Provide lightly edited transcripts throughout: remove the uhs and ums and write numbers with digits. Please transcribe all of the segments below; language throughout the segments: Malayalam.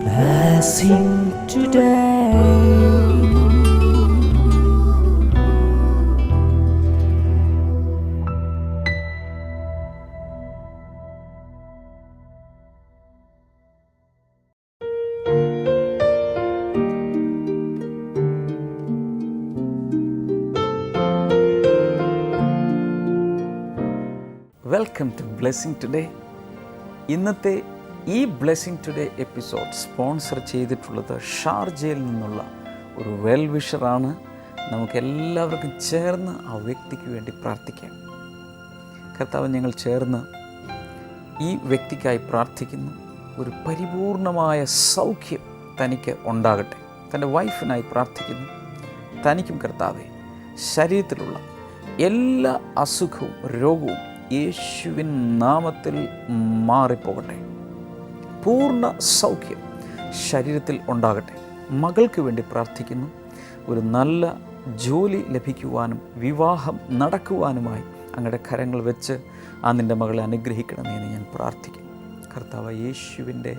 Blessing today. Welcome to blessing today. ഇന്നത്തെ ഈ ബ്ലെസ്സിങ് ടുഡേ എപ്പിസോഡ് സ്പോൺസർ ചെയ്തിട്ടുള്ളത് ഷാർജയിൽ നിന്നുള്ള ഒരു വെൽ വിഷറാണ്. നമുക്കെല്ലാവർക്കും ചേർന്ന് ആ വ്യക്തിക്ക് വേണ്ടി പ്രാർത്ഥിക്കാം. കർത്താവ്, ഞങ്ങൾ ചേർന്ന് ഈ വ്യക്തിക്കായി പ്രാർത്ഥിക്കുന്നു. ഒരു പരിപൂർണമായ സൗഖ്യം തനിക്ക് ഉണ്ടാകട്ടെ. തൻ്റെ വൈഫിനായി പ്രാർത്ഥിക്കുന്നു. തനിക്കും കർത്താവെ ശരീരത്തിലുള്ള എല്ലാ അസുഖവും രോഗവും യേശുവിൻ നാമത്തിൽ മാറിപ്പോകട്ടെ. പൂർണ്ണ സൗഖ്യം ശരീരത്തിൽ ഉണ്ടാകട്ടെ. മകൾക്ക് വേണ്ടി പ്രാർത്ഥിക്കുന്നു. ഒരു നല്ല ജോലി ലഭിക്കുവാനും വിവാഹം നടക്കുവാനുമായി അങ്ങയുടെ കരങ്ങൾ വെച്ച് നിൻ്റെ മകളെ അനുഗ്രഹിക്കണമേ എന്ന് ഞാൻ പ്രാർത്ഥിക്കുന്നു. കർത്താവ്, യേശുവിൻ്റെ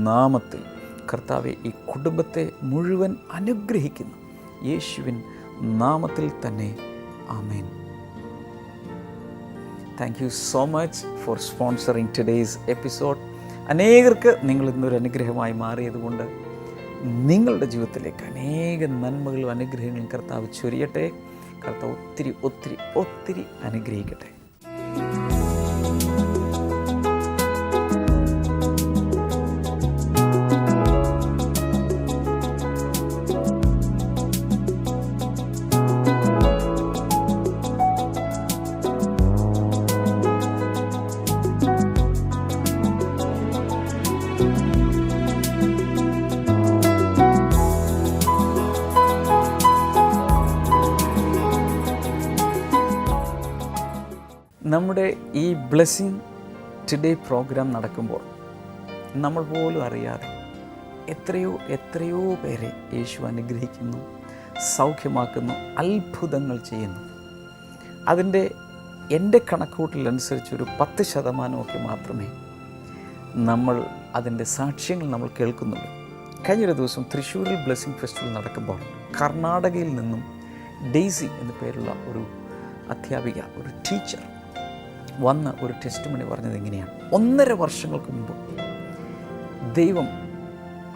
നാമത്തിൽ കർത്താവെ ഈ കുടുംബത്തെ മുഴുവൻ അനുഗ്രഹിക്കുന്നു. യേശുവിൻ നാമത്തിൽ തന്നെ ആമേൻ. Thank you so much for sponsoring today's episode. അനേകർക്ക് നിങ്ങൾ ഇന്നൊരു അനുഗ്രഹമായി മാറിയതുകൊണ്ട് നിങ്ങളുടെ ജീവിതത്തിലേക്ക് അനേക നന്മകളും അനുഗ്രഹങ്ങളും കർത്താവ് ചൊരിയട്ടെ. കർത്താവ് ഒത്തിരി ഒത്തിരി ഒത്തിരി അനുഗ്രഹിക്കട്ടെ. നമ്മുടെ ഈ ബ്ലെസ്സിങ് ടുഡേ പ്രോഗ്രാം നടക്കുമ്പോൾ നമ്മൾ പോലും അറിയാതെ എത്രയോ പേരെ യേശു അനുഗ്രഹിക്കുന്നു, സൗഖ്യമാക്കുന്നു, അത്ഭുതങ്ങൾ ചെയ്യുന്നു. എൻ്റെ കണക്കൂട്ടലനുസരിച്ചൊരു 10% മാത്രമേ നമ്മൾ അതിൻ്റെ സാക്ഷ്യങ്ങൾ നമ്മൾ കേൾക്കുന്നുള്ളൂ. കഴിഞ്ഞൊരു ദിവസം തൃശ്ശൂരിൽ ബ്ലെസ്സിങ് ഫെസ്റ്റിവൽ നടക്കുമ്പോൾ കർണാടകയിൽ നിന്നും ഡെയ്സി എന്നു പേരുള്ള ഒരു അധ്യാപിക, ഒരു ടീച്ചർ വന്ന് ഒരു ടെസ്റ്റ് മണി പറഞ്ഞത് എങ്ങനെയാണ്. 1.5 വർഷങ്ങൾക്ക് മുമ്പ് ദൈവം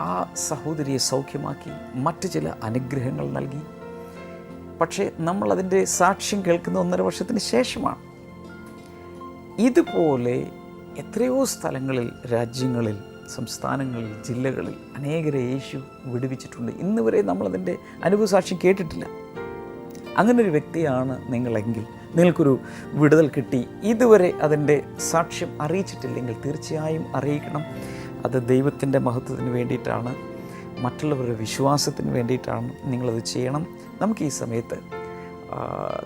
ആ സഹോദരിയെ സൗഖ്യമാക്കി, മറ്റു ചില അനുഗ്രഹങ്ങൾ നൽകി. പക്ഷേ നമ്മളതിൻ്റെ സാക്ഷ്യം കേൾക്കുന്ന 1.5 വർഷത്തിന് ശേഷമാണ്. ഇതുപോലെ എത്രയോ സ്ഥലങ്ങളിൽ, രാജ്യങ്ങളിൽ, സംസ്ഥാനങ്ങളിൽ, ജില്ലകളിൽ അനേകരെ യേശു വിടുവിച്ചിട്ടുണ്ട്. ഇന്ന് വരെ നമ്മളതിൻ്റെ അനുഭവ സാക്ഷ്യം കേട്ടിട്ടില്ല. അങ്ങനൊരു വ്യക്തിയാണ് നിങ്ങളെങ്കിൽ, നിങ്ങൾക്കൊരു വിടുതൽ കിട്ടി, ഇതുവരെ അതിൻ്റെ സാക്ഷ്യം അറിയിച്ചിട്ടില്ലെങ്കിൽ തീർച്ചയായും അറിയിക്കണം. അത് ദൈവത്തിൻ്റെ മഹത്വത്തിന് വേണ്ടിയിട്ടാണ്, മറ്റുള്ളവരുടെ വിശ്വാസത്തിന് വേണ്ടിയിട്ടാണ്. നിങ്ങളത് ചെയ്യണം. നമുക്ക് ഈ സമയത്ത്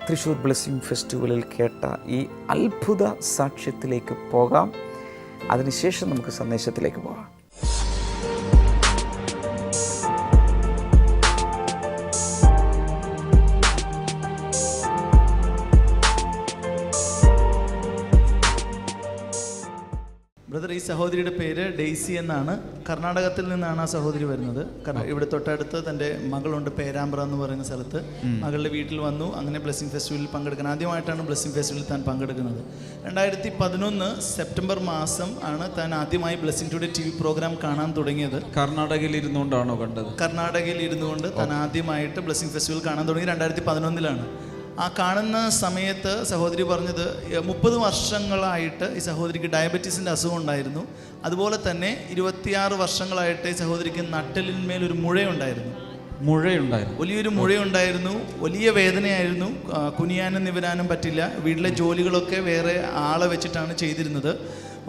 തൃശ്ശൂർ ബ്ലെസ്സിങ് ഫെസ്റ്റിവലിൽ കേട്ട ഈ അത്ഭുത സാക്ഷ്യത്തിലേക്ക് പോകാം. അതിനുശേഷം നമുക്ക് സന്ദേശത്തിലേക്ക് പോകാം. ബ്രദർ, ഈ സഹോദരിയുടെ പേര് ഡെയ്സി എന്നാണ്. കർണാടകത്തിൽ നിന്നാണ് ആ സഹോദരി വരുന്നത്. ഇവിടെ തൊട്ടടുത്ത് തൻ്റെ മകളുണ്ട്, പേരാമ്പ്ര എന്ന് പറയുന്ന സ്ഥലത്ത്. മകളുടെ വീട്ടിൽ വന്നു. അങ്ങനെ ബ്ലെസ്സിങ് ഫെസ്റ്റിവലിൽ പങ്കെടുക്കാൻ ആദ്യമായിട്ടാണ് ബ്ലെസ്സിങ് ഫെസ്റ്റിവലിൽ താൻ പങ്കെടുക്കുന്നത്. 2011 സെപ്റ്റംബർ മാസം ആണ് താൻ ആദ്യമായി ബ്ലെസ്സിങ് ടുഡേ TV പ്രോഗ്രാം കാണാൻ തുടങ്ങിയത്. കർണാടകയിൽ ഇരുന്നുകൊണ്ടാണോ കണ്ടത്? കർണാടകയിൽ ഇരുന്നുകൊണ്ട് താൻ ആദ്യമായിട്ട് ബ്ലെസ്സിങ് ഫെസ്റ്റിവൽ കാണാൻ തുടങ്ങി 2011. ആ കാണുന്ന സമയത്ത് സഹോദരി പറഞ്ഞത് 30 വർഷങ്ങളായിട്ട് ഈ സഹോദരിക്ക് ഡയബറ്റീസിൻ്റെ അസുഖം ഉണ്ടായിരുന്നു. അതുപോലെ തന്നെ 26 വർഷങ്ങളായിട്ട് ഈ സഹോദരിക്ക് നട്ടലിന്മേലൊരു മുഴയുണ്ടായിരുന്നു. വലിയൊരു മുഴയുണ്ടായിരുന്നു. വലിയ വേദനയായിരുന്നു. കുനിയാനും നിവരാനും പറ്റില്ല. വീട്ടിലെ ജോലികളൊക്കെ വേറെ ആളെ വെച്ചിട്ടാണ് ചെയ്തിരുന്നത്.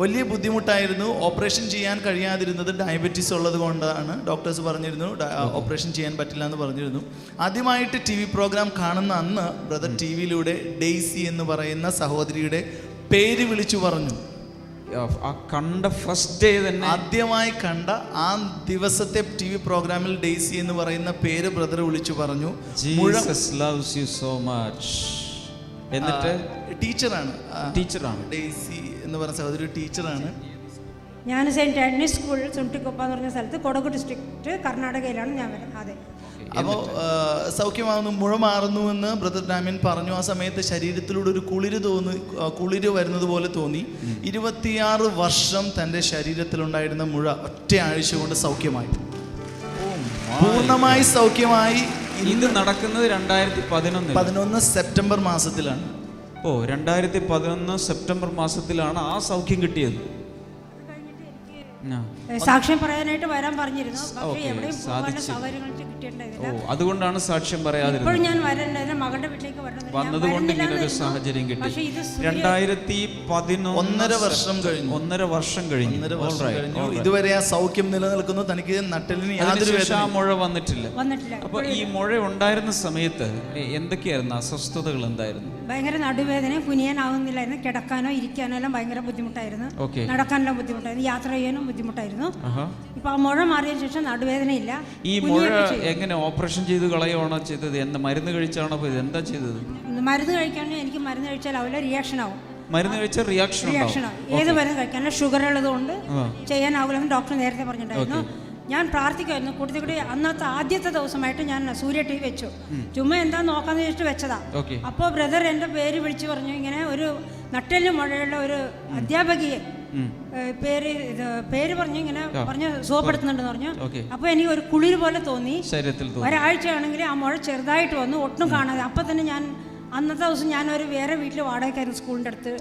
വലിയ ബുദ്ധിമുട്ടായിരുന്നു. ഓപ്പറേഷൻ ചെയ്യാൻ കഴിയാതിരുന്നത് ഡയബറ്റീസ് ഉള്ളത് കൊണ്ടാണ്. ഡോക്ടേഴ്സ് പറഞ്ഞിരുന്നു ഓപ്പറേഷൻ ചെയ്യാൻ പറ്റില്ല എന്ന് പറഞ്ഞിരുന്നു. ആദ്യമായിട്ട് TV പ്രോഗ്രാം കാണുന്ന അന്ന് ബ്രദർ TV-യിലൂടെ ഡെയ്സി എന്ന് പറയുന്ന സഹോദരിയുടെ പേര് വിളിച്ചു പറഞ്ഞു. കണ്ട ഫസ്റ്റ് ഡേ തന്നെ, ആദ്യമായി കണ്ട ആ ദിവസത്തെ TV പ്രോഗ്രാമിൽ ഡെയ്സി എന്ന് പറയുന്ന പേര് ബ്രദർ വിളിച്ചു പറഞ്ഞു. Jesus loves you so much. എന്നിട്ട് ടീച്ചറാണ്. ഡെയ്സി എന്ന് പറഞ്ഞ സഹോദരി ടീച്ചറാണ്. ഞാൻ സെയിൻറ്റ് ആന്റണീസ് സ്കൂൾ സുണ്ടിക്കൊപ്പ എന്ന് പറഞ്ഞ സ്ഥലത്ത് കൊടക് ഡിസ്ട്രിക്റ്റ് കർണാടകയിലാണ് ഞാൻ വരുന്നത്. അതെ. അപ്പോൾ സൗഖ്യമാകുന്നു, മുഴ മാറുന്നുവെന്ന് ബ്രദർ ഡാമിയൻ പറഞ്ഞു. ആ സമയത്ത് ശരീരത്തിലൂടെ ഒരു കുളിര് വരുന്നത് പോലെ തോന്നി. 26 വർഷം തൻ്റെ ശരീരത്തിലുണ്ടായിരുന്ന മുഴ ഒറ്റ ആഴ്ച കൊണ്ട് സൗഖ്യമായി, പൂർണ്ണമായി സൗഖ്യമായി. ഇത് നടക്കുന്നത് 2011 സെപ്റ്റംബർ മാസത്തിലാണ്. 2011 സെപ്റ്റംബർ മാസത്തിലാണ് ആ സൗഖ്യം കിട്ടിയത്. സാക്ഷ്യം പറയാനായിട്ട് വരാൻ പറഞ്ഞിരുന്നു, പക്ഷേ എവിടെയും പോകാനുള്ള സൗകര്യങ്ങൾ കിട്ടിയിട്ടുണ്ടായിരുന്നില്ല. അതുകൊണ്ടാണ് സാക്ഷ്യം പറയാതിരുന്നത്. ഇപ്പോൾ ഞാൻ വരണ്ടായിരുന്നു, മകളുടെ വീട്ടിലേക്ക് വന്നതുകൊണ്ട് ഇങ്ങനെ ഒരു സാഹചര്യം കിട്ടി. 2011 1.5 വർഷം കഴിഞ്ഞു. 1.5 വർഷം കഴിഞ്ഞു. ഇതുവരെ ആ സൗഖ്യം നിലനിൽക്കുന്നു. തനിക്ക് നട്ടലിന് യാതൊരു മുഴ വന്നിട്ടില്ല. അപ്പൊ ഈ മുഴ ഉണ്ടായിരുന്ന സമയത്ത് എന്തൊക്കെയായിരുന്നു അസ്വസ്ഥതകൾ? എന്തായിരുന്നു? ഭയങ്കര നടുവേദന, കുനിയാനാവുന്നില്ലായിരുന്നു, കിടക്കാനോ ഇരിക്കാനോ എല്ലാം ഭയങ്കര ബുദ്ധിമുട്ടായിരുന്നു, നടക്കാനെല്ലാം ബുദ്ധിമുട്ടായിരുന്നു, യാത്ര ചെയ്യാനും ബുദ്ധിമുട്ടായിരുന്നു. ഇപ്പൊ ആ മുഴ മാറിയ ശേഷം നടുവേദനയില്ല. ഈ മുഴ എങ്ങനെ ഓപ്പറേഷൻ ചെയ്ത് കളയുവാണോ ചെയ്തത്? എന്താ മരുന്ന് കഴിച്ചാണോ എന്താ ചെയ്തത്? മരുന്ന് കഴിക്കാനും എനിക്ക് മരുന്ന് കഴിച്ചാൽ അവരെ റിയാക്ഷൻ ആവും. മരുന്ന് കഴിച്ചാൽ റിയാക്ഷൻ ആവും. ഏത് മരുന്ന് കഴിക്കാനും ഷുഗർ ഉള്ളത് കൊണ്ട് ചെയ്യാനാവില്ലെന്ന് ഡോക്ടർ നേരത്തെ പറഞ്ഞിട്ടുണ്ടായിരുന്നു. ഞാൻ പ്രാർത്ഥിക്കുമായിരുന്നു കൂട്ടത്തിൽ. അന്നത്തെ ആദ്യത്തെ ദിവസമായിട്ട് ഞാൻ സൂര്യ ടി വെച്ചു, ചുമ്മാ എന്താ നോക്കാന്ന് വെച്ചിട്ട് വെച്ചതാ. അപ്പോൾ ബ്രദർ എൻ്റെ പേര് വിളിച്ചു പറഞ്ഞു, ഇങ്ങനെ ഒരു നട്ടെല്ല് മുഴയുള്ള ഒരു അധ്യാപകയെ പേര് പറഞ്ഞു, ഇങ്ങനെ പറഞ്ഞ് സുഖപ്പെടുത്തുന്നുണ്ടെന്ന് പറഞ്ഞു. അപ്പൊ എനിക്ക് ഒരു കുളിര് പോലെ തോന്നി. ഒരാഴ്ചയാണെങ്കിൽ ആ മുഴ ചെറുതായിട്ട് വന്നു, ഒട്ടും കാണാതെ. അപ്പൊ തന്നെ ഞാൻ അന്നത്തെ ദിവസം ഞാനൊരു വേറെ വീട്ടിൽ വാടകയ്ക്കായിരുന്നു സ്കൂളിൻ്റെ അടുത്ത്.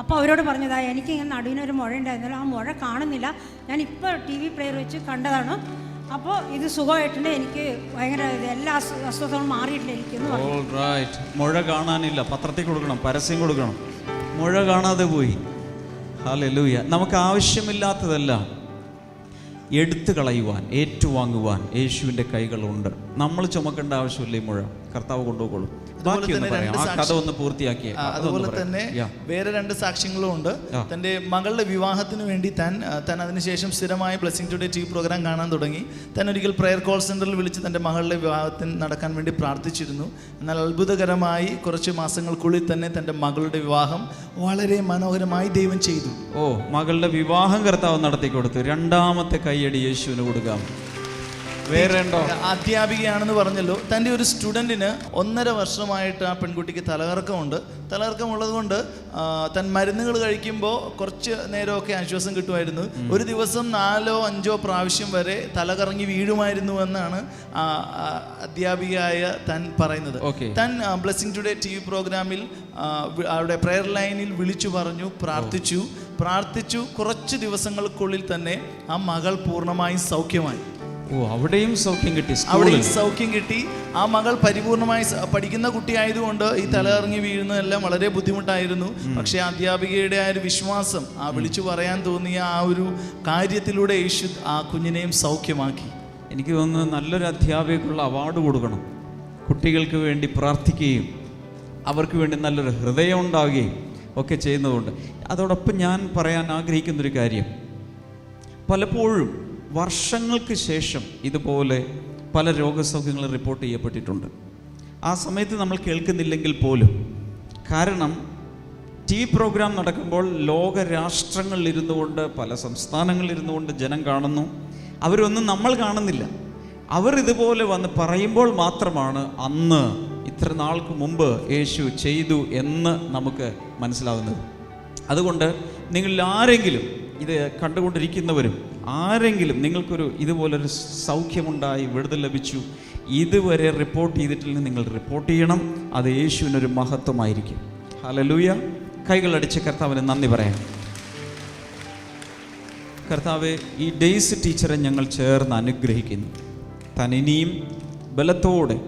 അപ്പോൾ അവരോട് പറഞ്ഞതാ എനിക്ക് ഇങ്ങനെ നടുവിനൊരു മുഴ ഉണ്ടായിരുന്നല്ലോ, ആ മുഴ കാണുന്നില്ല, ഞാൻ ഇപ്പോൾ TV പ്ലെയർ വെച്ച് കണ്ടതാണ്. അപ്പോൾ ഇത് സുഖമായിട്ടുണ്ട്, എനിക്ക് ഭയങ്കര എല്ലാ അസ്വസ്ഥകളും മാറിയിട്ടില്ല എനിക്കെന്ന് പറഞ്ഞു. മുഴ കാണാനില്ല, പത്രത്തിൽ കൊടുക്കണം, പരസ്യം കൊടുക്കണം. മുഴ കാണാതെ പോയി. ഹല്ലേലൂയ. നമുക്ക് ആവശ്യമില്ലാത്തതെല്ലാം എടുത്തു കളയുവാൻ, ഏറ്റുവാങ്ങുവാൻ യേശുവിൻ്റെ കൈകളുണ്ട്. നമ്മൾ ചുമക്കേണ്ട ആവശ്യമില്ല. ഈ മുഴ കർത്താവ് കൊണ്ടുപോകുള്ളൂ. അതുപോലെ തന്നെ വേറെ 2 സാക്ഷ്യങ്ങളും ഉണ്ട്. തൻ്റെ മകളുടെ വിവാഹത്തിന് വേണ്ടി താൻ അതിനുശേഷം സ്ഥിരമായി ബ്ലെസ്സിംഗ് ടുഡേ TV പ്രോഗ്രാം കാണാൻ തുടങ്ങി. താൻ ഒരിക്കൽ പ്രെയർ കോൾ സെന്ററിൽ വിളിച്ച് തൻ്റെ മകളുടെ വിവാഹത്തിന് നടക്കാൻ വേണ്ടി പ്രാർത്ഥിച്ചിരുന്നു. എന്നാൽ അത്ഭുതകരമായി കുറച്ച് മാസങ്ങൾക്കുള്ളിൽ തന്നെ തൻ്റെ മകളുടെ വിവാഹം വളരെ മനോഹരമായി ദൈവം ചെയ്തു. മകളുടെ വിവാഹം കർത്താവ് നടത്തി കൊടുത്തു. രണ്ടാമത്തെ കൈയടി യേശുവിന് കൊടുക്കാം. വേറെ ഉണ്ടോ? അധ്യാപികയാണെന്ന് പറഞ്ഞല്ലോ. തൻ്റെ ഒരു സ്റ്റുഡൻറ്റിന് 1.5 വർഷമായിട്ട് ആ പെൺകുട്ടിക്ക് തലകറക്കമുണ്ട്. തലകറക്കമുള്ളത് കൊണ്ട് താൻ മരുന്നുകൾ കഴിക്കുമ്പോൾ കുറച്ച് നേരമൊക്കെ ആശ്വാസം കിട്ടുമായിരുന്നു. ഒരു ദിവസം 4-5 പ്രാവശ്യം വരെ തലകറങ്ങി വീഴുമായിരുന്നു എന്നാണ് അധ്യാപികയായ താൻ പറയുന്നത്. താൻ ബ്ലെസ്സിംഗ് ടുഡേ TV പ്രോഗ്രാമിൽ അവിടെ പ്രെയർ ലൈനിൽ വിളിച്ചു പറഞ്ഞു, പ്രാർത്ഥിച്ചു. കുറച്ച് ദിവസങ്ങൾക്കുള്ളിൽ തന്നെ ആ മകൾ പൂർണ്ണമായും സൗഖ്യമായി. അവിടെയും സൗഖ്യം കിട്ടി. ആ മകൾ പരിപൂർണമായി പഠിക്കുന്ന കുട്ടിയായതുകൊണ്ട് ഈ തലകറങ്ങി വീഴുന്നതെല്ലാം വളരെ ബുദ്ധിമുട്ടായിരുന്നു. പക്ഷേ അധ്യാപികയുടെ ആ ഒരു വിശ്വാസം, ആ വിളിച്ചു പറയാൻ തോന്നിയ ആ ഒരു കാര്യത്തിലൂടെ യേശു ആ കുഞ്ഞിനെയും സൗഖ്യമാക്കി. എനിക്ക് തോന്നുന്നു നല്ലൊരു അധ്യാപികക്കുള്ള അവാർഡ് കൊടുക്കണം. കുട്ടികൾക്ക് വേണ്ടി പ്രാർത്ഥിക്കുകയും അവർക്ക് വേണ്ടി നല്ലൊരു ഹൃദയം ഉണ്ടാവുകയും ഒക്കെ ചെയ്യുന്നതുകൊണ്ട്. അതോടൊപ്പം ഞാൻ പറയാൻ ആഗ്രഹിക്കുന്നൊരു കാര്യം, പലപ്പോഴും വർഷങ്ങൾക്ക് ശേഷം ഇതുപോലെ പല രോഗസൗഖ്യങ്ങൾ റിപ്പോർട്ട് ചെയ്യപ്പെട്ടിട്ടുണ്ട്. ആ സമയത്ത് നമ്മൾ കേൾക്കുന്നില്ലെങ്കിൽ പോലും, കാരണം TV പ്രോഗ്രാം നടക്കുമ്പോൾ ലോകരാഷ്ട്രങ്ങളിലിരുന്നു കൊണ്ട്, പല സംസ്ഥാനങ്ങളിലിരുന്നു കൊണ്ട് ജനം കാണുന്നു. അവരൊന്നും നമ്മൾ കാണുന്നില്ല. അവർ ഇതുപോലെ വന്ന് പറയുമ്പോൾ മാത്രമാണ് അന്ന് ഇത്ര നാൾക്ക് മുമ്പ് യേശു ചെയ്തു എന്ന് നമുക്ക് മനസ്സിലാവുന്നത്. അതുകൊണ്ട് നിങ്ങളിൽ ആരെങ്കിലും ഇത് കണ്ടുകൊണ്ടിരിക്കുന്നവരും ആരെങ്കിലും നിങ്ങൾക്കൊരു ഇതുപോലൊരു സൗഖ്യമുണ്ടായി, വിടുതൽ ലഭിച്ചു, ഇതുവരെ റിപ്പോർട്ട് ചെയ്തിട്ടില്ലെങ്കിൽ നിങ്ങൾ റിപ്പോർട്ട് ചെയ്യണം. അത് യേശുവിനൊരു മഹത്വമായിരിക്കും. ഹല്ലേലൂയ. കൈകളടിച്ച് കർത്താവിന് നന്ദി പറയാം. കർത്താവെ, ഈ ഡെയ്സ് ടീച്ചറെ ഞങ്ങൾ ചേർന്ന് അനുഗ്രഹിക്കുന്നു. താൻ ഇനിയും ബലത്തോടെ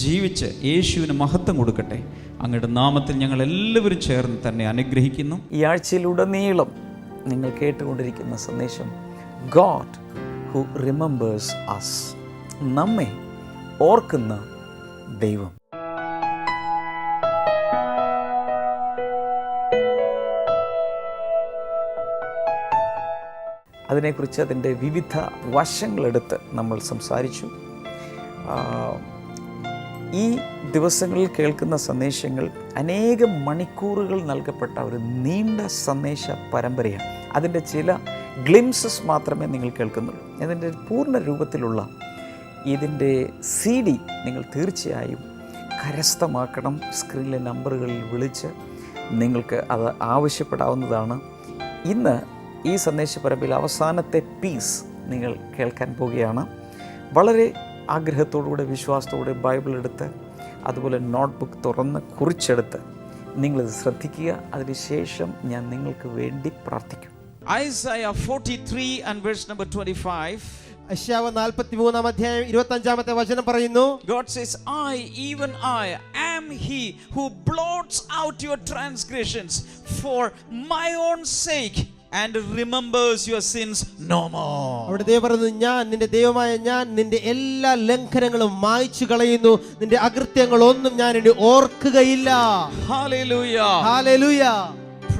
ജീവിച്ച് യേശുവിന് മഹത്വം കൊടുക്കട്ടെ. അങ്ങയുടെ നാമത്തിൽ ഞങ്ങൾ എല്ലാവരും ചേർന്ന് തന്നെ അനുഗ്രഹിക്കുന്നു. ഈ ആഴ്ചയിലുടനീളം നിങ്ങൾ കേട്ടുകൊണ്ടിരിക്കുന്ന സന്ദേശം ഗോഡ് ഹു റിമെമ്പേഴ്സ് അസ്, നമ്മെ ഓർക്കുന്ന ദൈവം. അതിനെക്കുറിച്ച് അതിൻ്റെ വിവിധ വശങ്ങളെടുത്ത് നമ്മൾ സംസാരിച്ചു. ഈ ദിവസങ്ങളിൽ കേൾക്കുന്ന സന്ദേശങ്ങൾ അനേകം മണിക്കൂറുകൾ നൽകപ്പെട്ട ഒരു നീണ്ട സന്ദേശ പരമ്പരയാണ്. അതിൻ്റെ ചില ഗ്ലിംസസ് മാത്രമേ നിങ്ങൾ കേൾക്കുന്നുള്ളൂ. അതിൻ്റെ പൂർണ്ണ രൂപത്തിലുള്ള ഇതിൻ്റെ CD നിങ്ങൾ തീർച്ചയായും കരസ്ഥമാക്കണം. സ്ക്രീനിലെ നമ്പറുകളിൽ വിളിച്ച് നിങ്ങൾക്ക് അത് ആവശ്യപ്പെടാവുന്നതാണ്. ഇന്ന് ഈ സന്ദേശ പരമ്പരയിൽ അവസാനത്തെ പീസ് നിങ്ങൾ കേൾക്കാൻ പോവുകയാണ്. വളരെ ആഗ്രഹത്തോടുകൂടെ വിശ്വാസത്തോടെ ബൈബിൾ എടുത്ത് അതുപോലെ നോട്ട്ബുക്ക് തുറന്ന് കുറിച്ചെടുത്ത് നിങ്ങളിത് ശ്രദ്ധിക്കുക. അതിനുശേഷം ഞാൻ നിങ്ങൾക്ക് വേണ്ടി പ്രാർത്ഥിക്കും. Isaiah 43 and verse number 25. യശയ്യാവ് 43 അധ്യായം 25 വചനം പറയുന്നു, God says, even I am he who blots out your transgressions for my own sake and remembers your sins no more. അവിടെ ദൈവം പറയുന്നു, ഞാൻ നിന്റെ ദൈവമായ ഞാൻ നിന്റെ എല്ലാ ലംഘനങ്ങളും മായ്ച്ചു കളയുന്നു, നിന്റെ അകൃത്യങ്ങൾ ഒന്നും ഞാൻ ഇനി ഓർക്കുകയില്ല. Hallelujah. Hallelujah.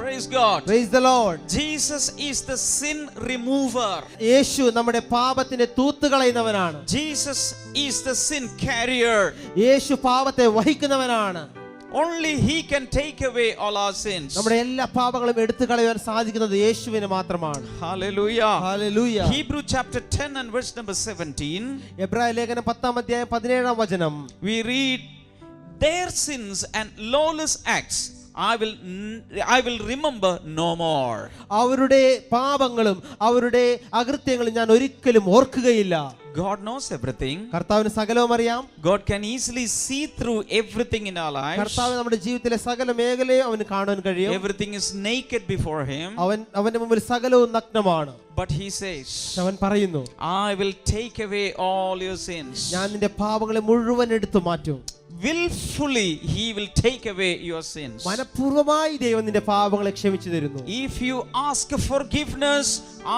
Praise God. Praise the Lord. Jesus is the sin remover. യേശു നമ്മുടെ പാപത്തിന്റെ തൂത്തുകളയുന്നവനാണ്. Jesus is the sin carrier. യേശു പാപത്തെ വഹിക്കുന്നവനാണ്. Only he can take away all our sins. നമ്മുടെ എല്ലാ പാപങ്ങളും എടുത്തു കളയാൻ സാധിക്കുന്നത് യേശുവിന് മാത്രമാണ്. Hallelujah. Hallelujah. Hebrew chapter 10 and verse number 17. എബ്രായ ലേഖനം 10 അധ്യായം 17 വചനം. We read, their sins and lawless acts I will remember no more. അവരുടെ പാപങ്ങളും അവരുടെ അകൃത്യങ്ങളും ഞാൻ ഒരിക്കലും ഓർക്കുകയില്ല. God knows everything. കർത്താവിന് സകലവും അറിയാം. God can easily see through everything in our lives. കർത്താവ് നമ്മുടെ ജീവിതത്തിലെ സകല മേഖലയും അവന് കാണാൻ കഴിയും. Everything is naked before him. അവന്റെ മുമ്പിൽ സകലവും നഗ്നമാണ്. But he says, അവൻ പറയുന്നു, I will take away all your sins. ഞാൻ നിന്റെ പാപങ്ങളെ മുഴുവൻ എടുത്തു മാറ്റും. Willfully he will take away your sins. മനഃപൂർവ്വമായി ദൈവം നിന്റെ പാപങ്ങളെ ക്ഷമിച്ചു തരുന്നു. If you ask forgiveness,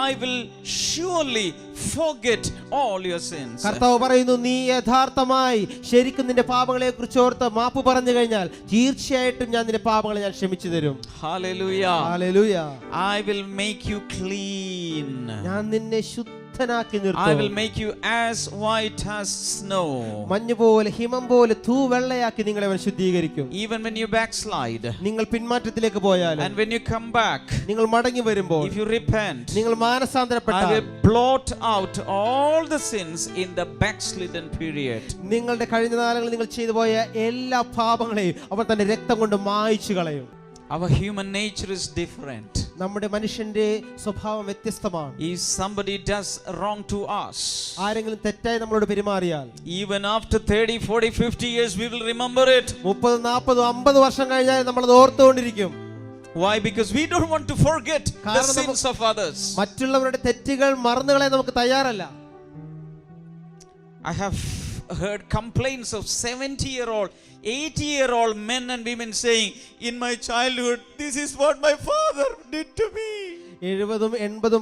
I will surely forget all your sins. കർത്താവ് പറയുന്നു, നീ യഥാർത്ഥമായി ശരിക്കും നിന്റെ പാപങ്ങളെ കുറിച്ച് ഓർത്ത് മാപ്പ് പറഞ്ഞു കഴിഞ്ഞാൽ തീർച്ചയായിട്ടും ഞാൻ നിന്റെ പാപങ്ങളെ ഞാൻ ക്ഷമിച്ചു തരും. Hallelujah. Hallelujah. I will make you clean. ഞാൻ നിന്നെ ശുദ്ധനാക്കി I നിർത്തും. will make you as white as snow. മഞ്ഞ് പോലെ ഹിമം പോലെ തൂവെള്ളയാക്കി നിങ്ങളെ അവൻ ശുദ്ധീകരിക്കും. Even when you backslide, നിങ്ങൾ പിന്മാറ്റത്തിലേക്ക് പോയാൽ, and when you come back, നിങ്ങൾ മടങ്ങി വരുമ്പോൾ, if you repent, നിങ്ങൾ I മാനസാന്തരപ്പെട്ടാൽ, will blot out all the sins in the backslidden period. നിങ്ങളുടെ കഴിഞ്ഞ നാളുകളിൽ നിങ്ങൾ ചെയ്തു പോയ എല്ലാ പാപങ്ങളെയും അവൻ തന്റെ രക്തം കൊണ്ട് മായ്ച്ചു കളയും. Our human nature is different. നമ്മുടെ മനുഷ്യന്റെ സ്വഭാവം വ്യത്യസ്തമാണ്. If somebody does wrong to us, ആരെങ്കിലും തെറ്റായി നമ്മളോട് പെരുമാറിയാൽ, even after 30, 40, 50 years we will remember it. 30, 40, 50 വർഷം കഴിഞ്ഞാൽ നമ്മൾ അത് ഓർത്തുകൊണ്ടിരിക്കും. Why? Because we don't want to forget the sins of others. മറ്റുള്ളവരുടെ തെറ്റുകൾ മറന്നുകളയാൻ നമുക്ക് തയ്യാറല്ല. I have heard complaints of 70-year-old, 80-year-old men and women saying, in my childhood, this is what my father did to me. 70, 80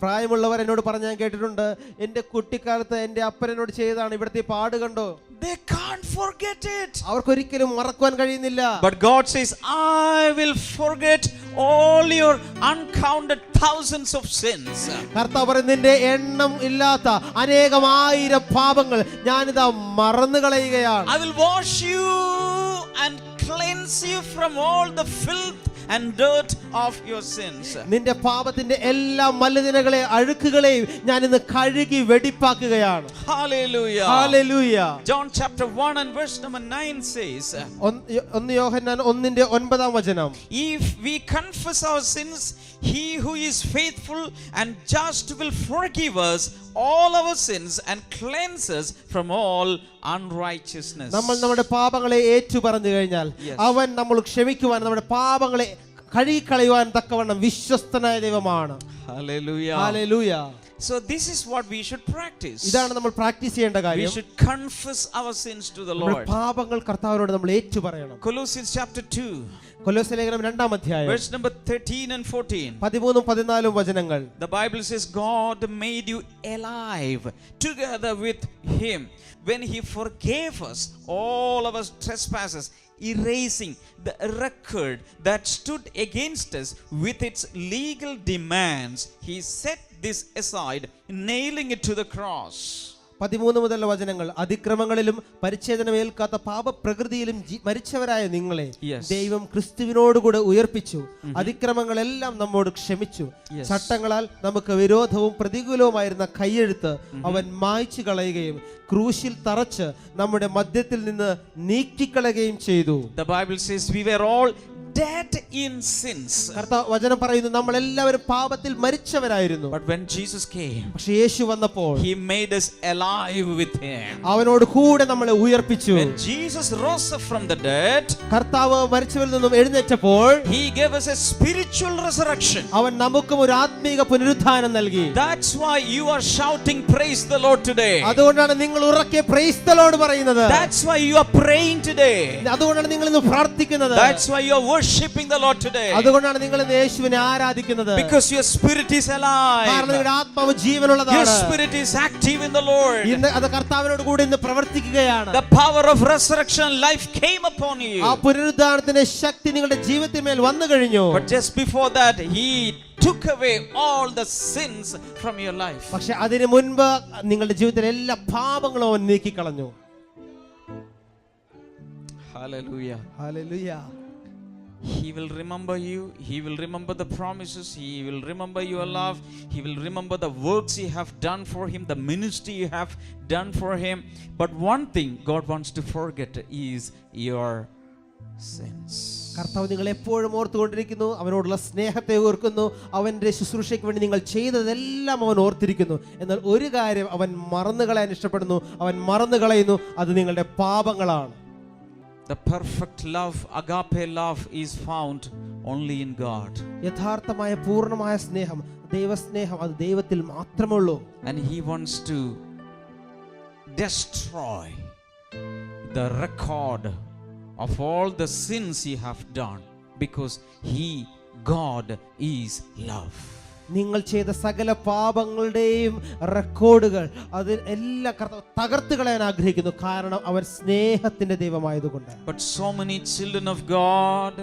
പ്രായമുള്ളവർ എന്നോട് പറഞ്ഞ് ഞാൻ കേട്ടിട്ടുണ്ട്, എന്റെ കുട്ടിക്കാലത്ത് എന്റെ അപ്പനോട് ചെയ്തതാണ്, ഇവിടുത്തെ പാട് കണ്ടോ. They can't forget it. അവർക്കൊരിക്കലും മറക്കുവാൻ കഴിയുന്നില്ല. But God says, I will forget all your uncounted thousands of sins. കർത്താവ് പറയുന്നു, നിന്റെ എണ്ണം ഇല്ലാത്ത അനേകം ആയിരം പാപങ്ങൾ ഞാനിതാ മറന്നു കളയുകയാണ്. I will wash you and cleanse you from all the filth and dirt of your sins. നിന്റെ പാപത്തിന്റെ എല്ലാ മലിനതകളെ അഴുക്കുകളെയും ഞാൻ ഇന്ന് കഴുകി വെടിപ്പാക്കുകയാണ്. Hallelujah. Hallelujah. John chapter 1 and verse number 9 says, 1 യോഹന്നാൻ 1:9 വചനം, if we confess our sins, he who is faithful and just will forgive us all our sins and cleanse us from all unrighteousness. നമ്മൾ നമ്മുടെ പാപങ്ങളെ ഏറ്റുപറഞ്ഞു കഴിഞ്ഞാൽ അവൻ നമ്മൾ ക്ഷമിക്കുവാൻ, നമ്മുടെ പാപങ്ങളെ കഴുകിക്കളയുവാൻ തക്കവണ്ണം വിശ്വസ്തനായ ദൈവമാണ്. Hallelujah. Hallelujah. So this is what we should practice. ഇതാണ് നമ്മൾ പ്രാക്ടീസ് ചെയ്യേണ്ട We കാര്യം. should confess our sins to the Lord. പാപങ്ങൾ കർത്താവിനോട് നമ്മൾ ഏറ്റുപറയണം. Colossians chapter 2 കൊലോസ്യ ലേഖനം 2-ാം അധ്യായം verse number 13 and 14. 13-14 വചനങ്ങൾ. The Bible says God made you alive together with him when he forgave us all our trespasses, erasing the record that stood against us with its legal demands. He set this aside, nailing it to the cross. 13 മുതലുള്ള വചനങ്ങൾ. അതിക്രമങ്ങളിലും പരിച്ഛേദനമേൽക്കാത്ത പാപപ്രകൃതിയിലും മരിച്ചവരായ നിങ്ങളെ ദൈവം ക്രിസ്തുവിനോടുകൂടെ ഉയർപ്പിച്ചു. അതിക്രമങ്ങളെല്ലാം നമ്മോട് ക്ഷമിച്ചു. ചട്ടങ്ങളാൽ നമുക്ക് വിരോധവും പ്രതികൂലവുമായിരുന്ന കൈയെഴുത്ത് അവൻ മായ്ച്ചു കളയുകയും ക്രൂശിൽ തറച്ച് നമ്മുടെ മധ്യത്തിൽ നിന്ന് നീക്കിക്കളയുകയും ചെയ്തു. The Bible says we were all dead in sins. വചനം പറയുന്നു നമ്മൾ എല്ലാവരും പാപത്തിൽ മരിച്ചവരായിരുന്നു. But when Jesus came, പക്ഷേ യേശു വന്നപ്പോൾ he made us alive with him. അവനോട് കൂടെ നമ്മളെ ഉയർപ്പിച്ചു. When Jesus rose up from the dead, കർത്താവ് മരിച്ചവരിൽ നിന്നും എഴുന്നേറ്റപ്പോൾ he gave us a spiritual resurrection. അവൻ നമുക്കും ഒരു ആത്മീക പുനരുത്ഥാനം നൽകി. That's why you are shouting praise the Lord today. അതുകൊണ്ടാണ് നിങ്ങൾ ഉറക്കെ പ്രൈസ് ദി ലോർഡ് പറയുന്നത്. That's why you are praying today. അതുകൊണ്ടാണ് നിങ്ങൾ ഇന്ന് പ്രാർത്ഥിക്കുന്നത്. That's why you are worshiping the Lord today. അതുകൊണ്ടാണ് നിങ്ങൾ ഇന്ന് യേശുവിനെ ആരാധിക്കുന്നത്. Because your spirit is alive. കാരണം നിങ്ങളുടെ ആത്മാവ് ജീവനുള്ളതാണ്. Your spirit is active in the Lord. ഇന്ന് അത് കർത്താവിനോട് കൂടി ഇന്ന് പ്രവർത്തിക്കുകയാണ്. The power of resurrection life came upon you. ആ പുനരുദ്ധാനത്തിന്റെ ശക്തി നിങ്ങളുടെ ജീവിതത്തിൽ മേൽ വന്നു കഴിഞ്ഞു. But just before that he took away all the sins from your life. പക്ഷേ അതിനു മുൻപ് നിങ്ങളുടെ ജീവിതത്തിലെ എല്ലാ പാപങ്ങളും അവൻ നീക്കിക്കളഞ്ഞു. Hallelujah. Hallelujah. He will remember you. He will remember the promises. He will remember your love. He will remember the works you have done for him, the ministry you have done for him. But one thing God wants to forget is your sins. കർത്താവ് നിങ്ങൾ എപ്പോഴും ഓർത്തുകൊണ്ടിരിക്കുന്നു. അവനോടുള്ള സ്നേഹത്തെ ഓർക്കുന്നു. അവന്റെ ശുശ്രൂഷയ്ക്ക് വേണ്ടി നിങ്ങൾ ചെയ്തതെല്ലാം അവൻ ഓർത്തിരിക്കുന്നു. എന്നാൽ ഒരു കാര്യം അവൻ മറന്നു കളയാൻ ഇഷ്ടപ്പെടുന്നു. അവൻ മറന്നു കളയുന്നു. അത് നിങ്ങളുടെ പാപങ്ങളാണ്. The perfect love, agape love, is found only in God. യഥാർത്ഥമായ പൂർണ്ണമായ സ്നേഹം, ദൈവസ്നേഹം അത് ദൈവത്തിൽ മാത്രമേ ഉള്ളൂ. And he wants to destroy the record of all the sins you have done, because he, God, is love. നിങ്ങൾ ചെയ്ത സകല പാപങ്ങളുടെയും റെക്കോർഡുകൾ അത് എല്ലാം കർത്താവ് തകർത്ത് കളയാൻ ആഗ്രഹിക്കുന്നു. കാരണം അവൻ സ്നേഹത്തിന്റെ ദൈവമായതുകൊണ്ട്. But so many children of God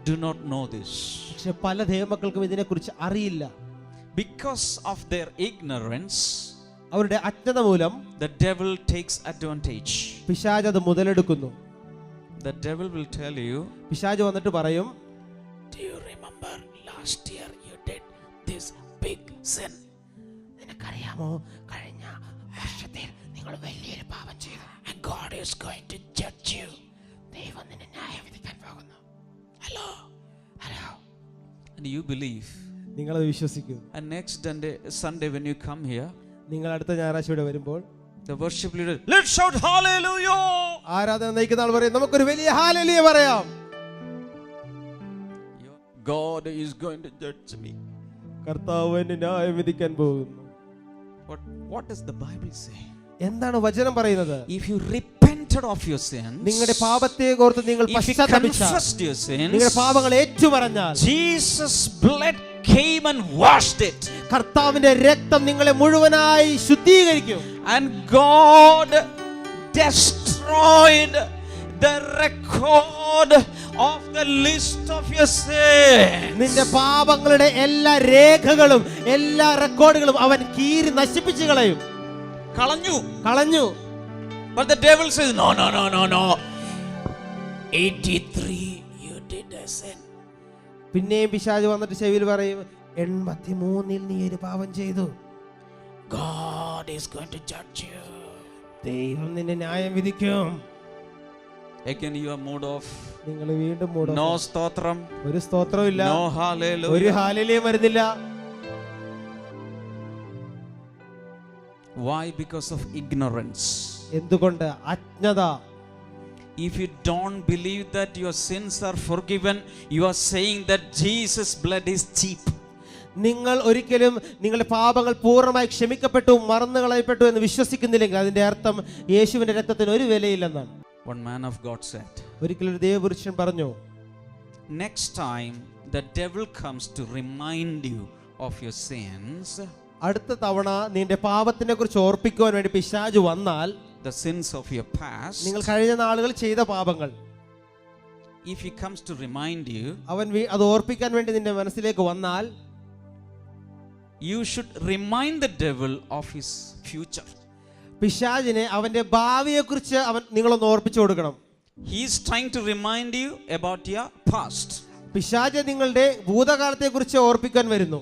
do not know this. പക്ഷെ പല ദൈവമക്കൾക്കും ഇതിനെക്കുറിച്ച് അറിയില്ല. Because of their ignorance, അവരുടെ അജ്ഞത മൂലം the devil takes advantage. പിശാച് അത് മുതലെടുക്കുന്നു. The devil will tell you, പിശാച് വന്നിട്ട് പറയും, Do you remember last year you did this big sin? നിനക്കറിയാമോ കഴിഞ്ഞ വർഷത്തിൽ നിങ്ങൾ വലിയൊരു പാപം ചെയ്തു. And God is going to judge you. ദൈവം നിന്നെ ന്യായം വിധിക്കാൻ പോകുന്നു. Hello. And you believe. നിങ്ങൾ അത് വിശ്വസിക്കും. And next Sunday when you come here, നിങ്ങൾ അടുത്ത ഞായറാഴ്ച ഇവിടെ വരുമ്പോൾ the worship leader, let's shout hallelujah. ആരാധന നയിക്കുന്ന ആൾ പറയും നമുക്കൊരു വലിയ ഹല്ലേലൂയ പറയാം. God is going to judge me. കർത്താവ് എന്നെ ന്യായം വിധിക്കാൻ പോകുന്നു. What does the Bible say? എന്താണ് വചനം പറയുന്നത്? If you repented of your sins, നിങ്ങളുടെ പാപത്തെ ഓർത്ത് നിങ്ങൾ പശ്ചാത്തപിച്ചാൽ, നിങ്ങളുടെ പാപങ്ങൾ ഏറ്റുപറഞ്ഞാൽ, Jesus blood came and washed it. കർത്താവിന്റെ രക്തം നിങ്ങളെ മുഴുവനായി ശുദ്ധീകരിക്കും. And God destroyed the record of the list of your sins. നിന്റെ പാപങ്ങളുടെ എല്ലാ രേഖകളും എല്ലാ റെക്കോർഡുകളും അവൻ കീറി നശിപ്പിച്ചു കളയും. കളഞ്ഞു. But the devil says no. 83 you did a sin. പിന്നെയും പിശാച് വന്നിട്ട് ചെവിയിൽ പറയും 83 നീ ഒരു പാപം ചെയ്തു. God is going to judge you. ദൈവം നിന്നെ ന്യായം വിധിക്കും. Again you are mood off. നിങ്ങൾ വീണ്ടും മൂഡ് ഓഫ്. No സ്തോത്രം. ഒരു സ്തോത്രവും ഇല്ല. No hallelujah. ഒരു ഹല്ലേലൂയ വരുന്നില്ല. Why? Because of ignorance. എന്തുകൊണ്ട്? അജ്ഞത. If you don't believe that your sins are forgiven, you are saying that Jesus' blood is cheap. നിങ്ങൾ ഒരിക്കലും നിങ്ങളുടെ പാപങ്ങൾ പൂർണ്ണമായി ക്ഷമിക്കപ്പെട്ടു മറന്നു കളയപ്പെട്ടു എന്ന് വിശ്വസിക്കുന്നില്ലെങ്കിൽ അതിന്റെ അർത്ഥം യേശുവിന്റെ രക്തത്തിന് ഒരു വിലയില്ലെന്നാണ്. One man of God said, ഒരിക്കലും ഒരു ദൈവപുരുഷൻ പറഞ്ഞു, next time the devil comes to remind you of your sins, അടുത്ത തവണ നിന്റെ പാപത്തിനെ കുറിച്ച് ഓർപ്പിക്കുവാൻ വേണ്ടി പിശാച് വന്നാൽ, the sins of your past, നിങ്ങൾ കഴിഞ്ഞ നാളുകൾ ചെയ്ത പാപങ്ങൾ, if he comes to remind you, അവൻ അത് ഓർപ്പിക്കാൻ വേണ്ടി നിന്റെ മനസ്സിലേക്ക് വന്നാൽ, you should remind the devil of his future. പിശാചിനെ അവന്റെ ഭാവിയെക്കുറിച്ച് നിങ്ങളൊന്ന് ഓർപ്പിച്ചു കൊടുക്കണം. He is trying to remind you about your past. പിശാച് നിങ്ങളുടെ ഭൂതകാലത്തെക്കുറിച്ച് ഓർപ്പിക്കാൻ വരുന്നു.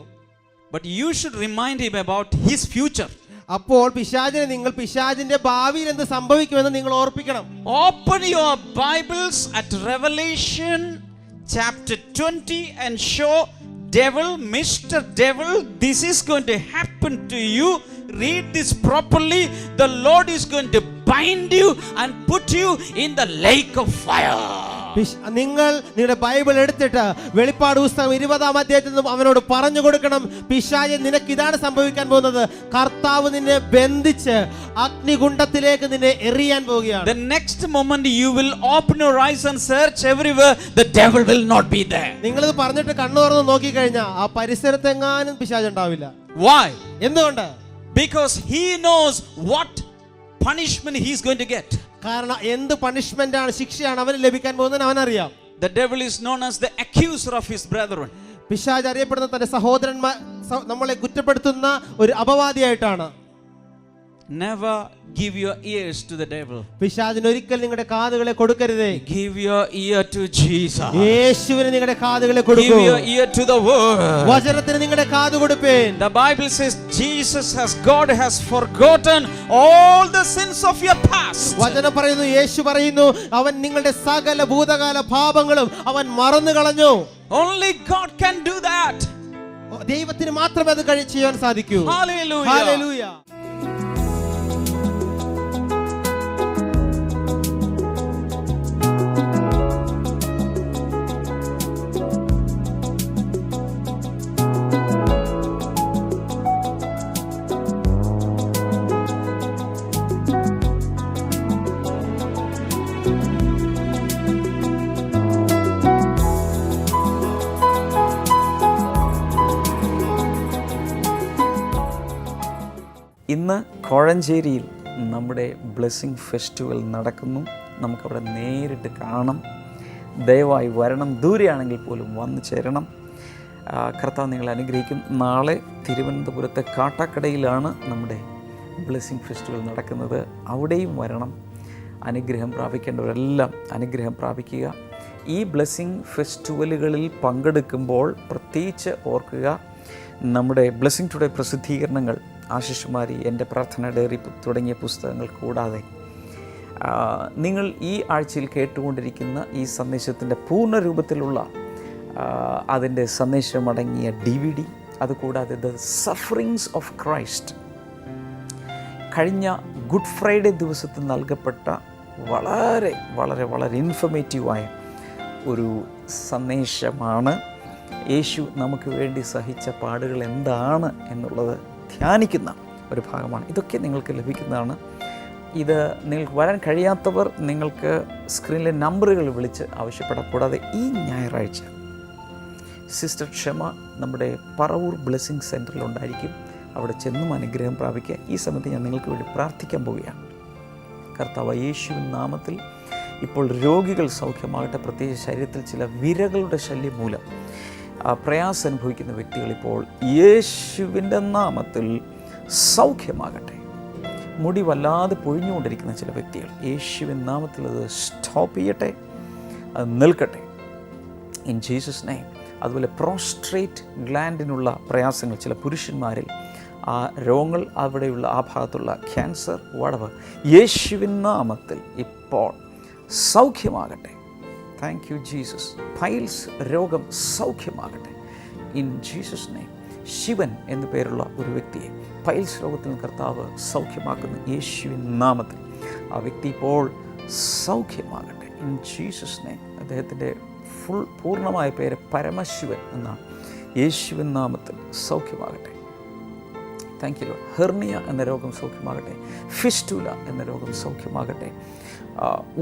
But you should remind him about his future. അപ്പോൾ നിങ്ങൾ പിശാചിന്റെ ഭാവിയിൽ എന്ത് സംഭവിക്കുമെന്ന് നിങ്ങൾ ഓർപ്പിക്കണം. Open your Bibles at Revelation chapter 20 and show devil, Mr. Devil, this is going to happen to you. Read this properly. The Lord is going to bind you and put you in the lake of fire. നിങ്ങൾ നിങ്ങളുടെ ബൈബിൾ എടുത്തിട്ട് വെളിപ്പാട് പുസ്തകം 20-ാം അധ്യായത്തിൽ നിന്നും അവനോട് പറഞ്ഞു കൊടുക്കണം, പിശാചേ നിനക്ക് ഇതാണ് സംഭവിക്കാൻ പോകുന്നത്. കർത്താവ് നിന്നെ ബന്ധിച്ച് അഗ്നികുണ്ഡത്തിലേക്ക് നിന്നെ എറിയാൻ പോവുകയാണ്. The next moment you will open your eyes and search everywhere, the devil will not be there. നിങ്ങൾ ഇത് പറഞ്ഞിട്ട് കണ്ണു തുറന്ന് നോക്കി കഴിഞ്ഞാൽ ആ പരിസരത്തെങ്ങാനും പിശാച് ഉണ്ടാവില്ല. Why? എന്തുകൊണ്ട്? Because he knows what punishment he is going to get. കാരണം എന്ത് പണിഷ്മെന്റ് ആണ്, ശിക്ഷയാണ് അവന് ലഭിക്കാൻ പോകുന്നത് അവൻ അറിയാം. The devil is known as the accuser of his brethren. പിശാച് അറിയപ്പെടുന്ന തന്റെ സഹോദരന്മാർ നമ്മളെ കുറ്റപ്പെടുത്തുന്ന ഒരു അപവാദിയായിട്ടാണ്. Never give your ears to the devil. പിശാചിന് ഒരിക്കൽ നിങ്ങളുടെ കാതുകളെ കൊടുക്കരുതേ. Give your ear to Jesus. യേശുവിന് നിങ്ങളുടെ കാതുകളെ കൊടുക്കൂ. Give your ear to the word. വചനത്തിന് നിങ്ങളുടെ കാത് കൊടുപ്പേൻ. The Bible says God has forgotten all the sins of your past. വചനം പറയുന്നു, യേശു പറയുന്നു, അവൻ നിങ്ങളുടെ സകല ഭൂതകാല പാപങ്ങളും അവൻ മറന്നു കളഞ്ഞു. Only God can do that. ദൈവത്തിന് മാത്രമേ അത് ചെയ്യാൻ സാധിക്കൂ. Hallelujah. Hallelujah. ഇന്ന് കോഴഞ്ചേരിയിൽ നമ്മുടെ ബ്ലെസ്സിങ് ഫെസ്റ്റിവൽ നടക്കുന്നു. നമുക്കവിടെ നേരിട്ട് കാണണം. ദയവായി വരണം. ദൂരെയാണെങ്കിൽ പോലും വന്നു ചേരണം. കർത്താവ് നിങ്ങളെ അനുഗ്രഹിക്കും. നാളെ തിരുവനന്തപുരത്തെ കാട്ടാക്കടയിലാണ് നമ്മുടെ ബ്ലെസ്സിങ് ഫെസ്റ്റിവൽ നടക്കുന്നത്. അവിടെയും വരണം. അനുഗ്രഹം പ്രാപിക്കേണ്ടവരെല്ലാം അനുഗ്രഹം പ്രാപിക്കുക. ഈ ബ്ലെസ്സിങ് ഫെസ്റ്റിവലുകളിൽ പങ്കെടുക്കുമ്പോൾ പ്രത്യേകിച്ച് ഓർക്കുക, നമ്മുടെ ബ്ലെസ്സിങ് ടുഡേ പ്രസിദ്ധീകരണങ്ങൾ, ആശിഷുമാരി, എൻ്റെ പ്രാർത്ഥന ഡയറി തുടങ്ങിയ പുസ്തകങ്ങൾ കൂടാതെ നിങ്ങൾ ഈ ആഴ്ചയിൽ കേട്ടുകൊണ്ടിരിക്കുന്ന ഈ സന്ദേശത്തിൻ്റെ പൂർണ്ണ രൂപത്തിലുള്ള അതിൻ്റെ സന്ദേശമടങ്ങിയ DVD, അതുകൂടാതെ ദ സഫറിങ്സ് ഓഫ് ക്രൈസ്റ്റ്, കഴിഞ്ഞ ഗുഡ് ഫ്രൈഡേ ദിവസത്തിൽ നൽകപ്പെട്ട വളരെ വളരെ വളരെ ഇൻഫർമേറ്റീവായ ഒരു സന്ദേശമാണ്. യേശു നമുക്ക് വേണ്ടി സഹിച്ച പാടുകൾ എന്താണ് എന്നുള്ളത് ധ്യാനിക്കുന്ന ഒരു ഭാഗമാണ്. ഇതൊക്കെ നിങ്ങൾക്ക് ലഭിക്കുന്നതാണ്. ഇത് നിങ്ങൾക്ക് വരാൻ കഴിയാത്തവർ നിങ്ങൾക്ക് സ്ക്രീനിലെ നമ്പറുകൾ വിളിച്ച് ആവശ്യപ്പെടാം. കൂടാതെ ഈ ഞായറാഴ്ച സിസ്റ്റർ ക്ഷമ നമ്മുടെ പറവൂർ ബ്ലെസ്സിങ് സെൻറ്ററിലുണ്ടായിരിക്കും. അവിടെ ചെന്നും അനുഗ്രഹം പ്രാപിക്കുക. ഈ സമയത്ത് ഞാൻ നിങ്ങൾക്ക് വേണ്ടി പ്രാർത്ഥിക്കാൻ പോവുകയാണ്. കർത്താവ് യേശുവിൻ നാമത്തിൽ ഇപ്പോൾ രോഗികൾ സൗഖ്യമാകട്ടെ. പ്രത്യേകിച്ച് ശരീരത്തിൽ ചില വിരകളുടെ ശല്യം മൂലം പ്രയാസം അനുഭവിക്കുന്ന വ്യക്തികൾ ഇപ്പോൾ യേശുവിൻ്റെ നാമത്തിൽ സൗഖ്യമാകട്ടെ. മുടി വല്ലാതെ പൊഴിഞ്ഞുകൊണ്ടിരിക്കുന്ന ചില വ്യക്തികൾ യേശുവിൻ നാമത്തിൽ അത് സ്റ്റോപ്പ് ചെയ്യട്ടെ, അത് നിൽക്കട്ടെ ഇൻ ജീസസ് നെയിം. അതുപോലെ പ്രോസ്ട്രേറ്റ് ഗ്ലാൻഡിനുള്ള പ്രയാസങ്ങൾ ചില പുരുഷന്മാരിൽ, ആ രോഗങ്ങൾ, അവിടെയുള്ള ആ ഭാഗത്തുള്ള ക്യാൻസർ, വടവ്, യേശുവിൻ നാമത്തിൽ ഇപ്പോൾ സൗഖ്യമാകട്ടെ. Thank you Jesus. പൈൽസ് രോഗം സൗഖ്യമാകട്ടെ ഇൻ ജീസസ് നെയിം. ശിവൻ എന്നു പേരുള്ള ഒരു വ്യക്തിയെ പൈൽസ് രോഗത്തിൽ കർത്താവ് സൗഖ്യമാക്കുന്നു യേശുവിൻ നാമത്തിൽ. ആ വ്യക്തി ഇപ്പോൾ സൗഖ്യമാകട്ടെ ഇൻ ജീസസ് നെയിം. അദ്ദേഹത്തിൻ്റെ പൂർണ്ണമായ പേര് പരമശിവൻ എന്നാണ്. യേശുവിൻ നാമത്തിൽ സൗഖ്യമാകട്ടെ. Thank you. ഹെർണിയ എന്ന രോഗം സൗഖ്യമാകട്ടെ. ഫിസ്റ്റുല എന്ന രോഗം സൗഖ്യമാകട്ടെ.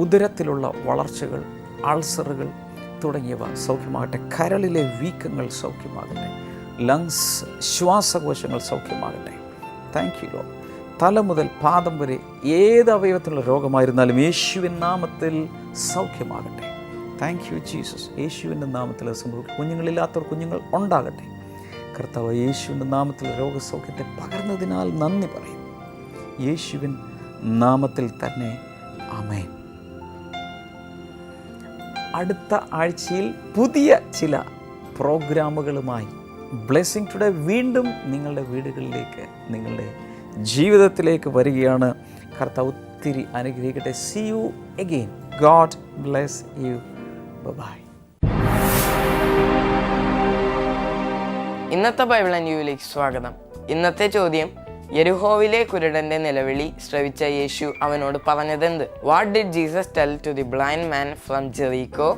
ഉദരത്തിലുള്ള വളർച്ചകൾ, അൾസറുകൾ തുടങ്ങിയവ സൗഖ്യമാകട്ടെ. കരളിലെ വീക്കങ്ങൾ സൗഖ്യമാകട്ടെ. ലങ്സ്, ശ്വാസകോശങ്ങൾ സൗഖ്യമാകട്ടെ. Thank you Lord. തല മുതൽ പാദം വരെ ഏത് അവയവത്തിലുള്ള രോഗമായിരുന്നാലും യേശുവിൻ നാമത്തിൽ സൗഖ്യമാകട്ടെ. Thank you Jesus. യേശുവിൻ്റെ നാമത്തിൽ അത് സംഭവിക്കും. കുഞ്ഞുങ്ങളില്ലാത്തവർ കുഞ്ഞുങ്ങൾ ഉണ്ടാകട്ടെ. കർത്താവ് യേശുവിൻ്റെ നാമത്തിൽ രോഗസൗഖ്യത്തെ പകർന്നതിനാൽ നന്ദി പറയും. യേശുവിൻ നാമത്തിൽ തന്നെ ആമേൻ. അടുത്ത ആഴ്ചയിൽ പുതിയ ചില പ്രോഗ്രാമുകളുമായി ബ്ലെസ്സിംഗ് ടുഡേ വീണ്ടും നിങ്ങളുടെ വീടുകളിലേക്ക്, നിങ്ങളുടെ ജീവിതത്തിലേക്ക് വരികയാണ്. കർത്താവ് ഒത്തിരി അനുഗ്രഹിക്കട്ടെ. See you again. God bless you. Bye. ഇന്നത്തെ ബൈബിൾ ആൻഡ് യുവിലേക്ക് സ്വാഗതം. ഇന്നത്തെ ചോദ്യം, യെരിഹോവിലെ കുരുടന്റെ നിലവിളി ശ്രവിച്ച യേശു അവനോട് പറഞ്ഞതെന്ത്? What did Jesus tell to the blind man from Jericho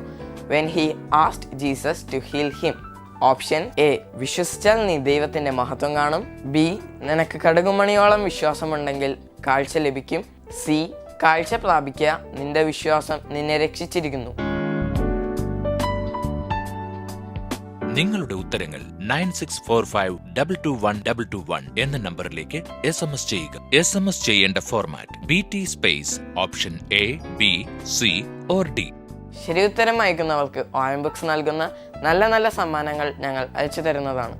when he asked Jesus to heal him? Option A, വിശ്വസിച്ചാൽ നീ ദൈവത്തിന്റെ മഹത്വം കാണും. ബി, നിനക്ക് കടുകുമണിയോളം വിശ്വാസമുണ്ടെങ്കിൽ കാഴ്ച ലഭിക്കും. സി, കാഴ്ച പ്രാപിക്കുക, നിന്റെ വിശ്വാസം നിന്നെ രക്ഷിച്ചിരിക്കുന്നു. നിങ്ങളുടെ ഉത്തരങ്ങൾ 9645221221 എന്ന നമ്പറിലേക്ക് SMS ചെയ്യുക. SMS ചെയ്യേണ്ട format BT space option A, B, C or D. ശരി ഉത്തരം അയക്കുന്നവർക്ക് ഓയം ബുക്സ് നൽകുന്ന നല്ല നല്ല സമ്മാനങ്ങൾ ഞങ്ങൾ അയച്ചു തരുന്നതാണ്.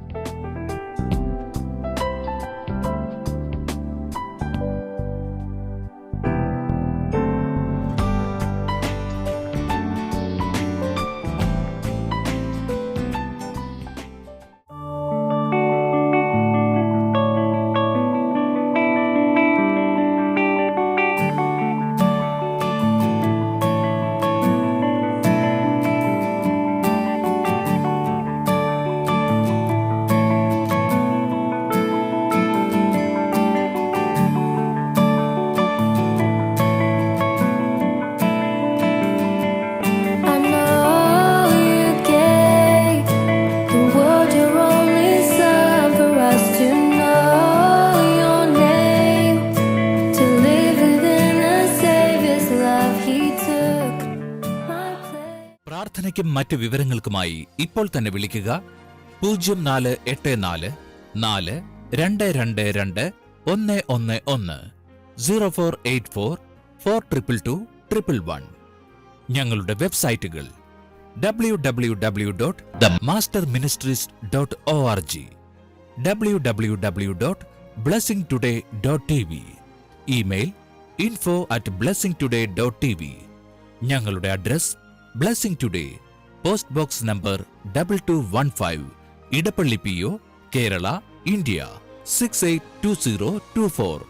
പ്രാർത്ഥനയ്ക്കും മറ്റ് വിവരങ്ങൾക്കുമായി ഇപ്പോൾ തന്നെ വിളിക്കുക 0484 4222 111 0484 42221. ഞങ്ങളുടെ വെബ്സൈറ്റുകൾ www.themasterministries.org, www.blessingtoday.tv, ഇമെയിൽ info@blessingtoday.tv. ഞങ്ങളുടെ address blessing today, post box number 2215, Edappally PO, Kerala, India 682024.